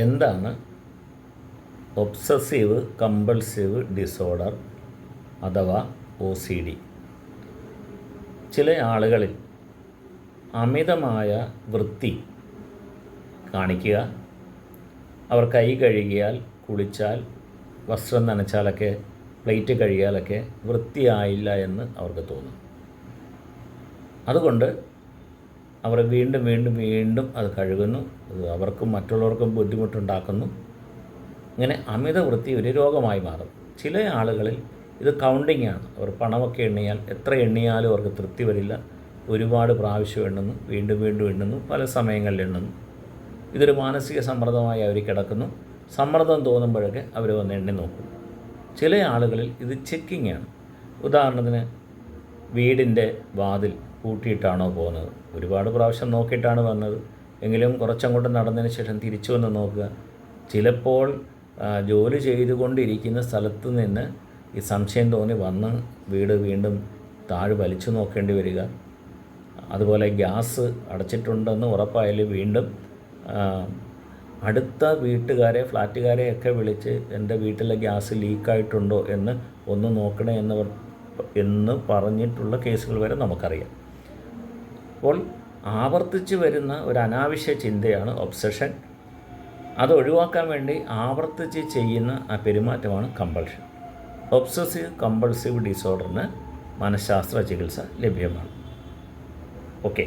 എന്താണ് obsessive compulsive disorder അഥവാ OCD? ചില ആളുകളിൽ അമിതമായ വൃത്തി കാണിക്കുക, അവർ കൈ കഴുകിയാൽ, കുളിച്ചാൽ, വസ്ത്രം നനച്ചാലൊക്കെ, പ്ലേറ്റ് കഴുകിയാലൊക്കെ വൃത്തിയായില്ല എന്ന് അവർക്ക് തോന്നും. അതുകൊണ്ട് അവർ വീണ്ടും വീണ്ടും വീണ്ടും അത് കഴുകുന്നു. അത് അവർക്കും മറ്റുള്ളവർക്കും ബുദ്ധിമുട്ടുണ്ടാക്കുന്നു. ഇങ്ങനെ അമിത വൃത്തി ഒരു രോഗമായി മാറും. ചില ആളുകളിൽ ഇത് കൗണ്ടിങ് ആണ്. അവർ പണമൊക്കെ എണ്ണിയാൽ എത്ര എണ്ണിയാലും അവർക്ക് തൃപ്തി വരില്ല. ഒരുപാട് പ്രാവശ്യം എണ്ണുന്നു, വീണ്ടും വീണ്ടും എണ്ണുന്നു, പല സമയങ്ങളിൽ എണ്ണുന്നു. ഇതൊരു മാനസിക സമ്മർദ്ദമായി അവർ കിടക്കുന്നു. സമ്മർദ്ദം തോന്നുമ്പോഴൊക്കെ അവർ വന്ന് എണ്ണി നോക്കും. ചില ആളുകളിൽ ഇത് ചെക്കിങ് ആണ്. ഉദാഹരണത്തിന് വീടിൻ്റെ വാതിൽ പൂട്ടിയിട്ടാണോ പോകുന്നത്, ഒരുപാട് പ്രാവശ്യം നോക്കിയിട്ടാണ് വന്നത്, എങ്കിലും കുറച്ചങ്ങോട്ട് നടന്നതിന് ശേഷം തിരിച്ചു വന്ന് നോക്കുക. ചിലപ്പോൾ ജോലി ചെയ്തുകൊണ്ടിരിക്കുന്ന സ്ഥലത്ത് നിന്ന് ഈ സംശയം തോന്നി വന്ന് വീട് വീണ്ടും താഴെ വലിച്ചു നോക്കേണ്ടി വരിക. അതുപോലെ ഗ്യാസ് അടച്ചിട്ടുണ്ടെന്ന് ഉറപ്പായാൽ വീണ്ടും അടുത്ത വീട്ടുകാരെ, ഫ്ലാറ്റുകാരെയൊക്കെ വിളിച്ച് എൻ്റെ വീട്ടിലെ ഗ്യാസ് ലീക്കായിട്ടുണ്ടോ എന്ന് ഒന്ന് നോക്കണേ എന്ന് പറഞ്ഞിട്ടുള്ള കേസുകൾ വരെ നമുക്കറിയാം. അപ്പോൾ ആവർത്തിച്ച് വരുന്ന ഒരു അനാവശ്യ ചിന്തയാണ് ഒബ്സഷൻ. അത് ഒഴിവാക്കാൻ വേണ്ടി ആവർത്തിച്ച് ചെയ്യുന്ന ആ പെരുമാറ്റമാണ് കമ്പൾഷൻ. ഒബ്സസീവ് കമ്പൾസീവ് ഡിസോർഡറിന് മനഃശാസ്ത്ര ചികിത്സ ലഭ്യമാണ്. ഓക്കെ.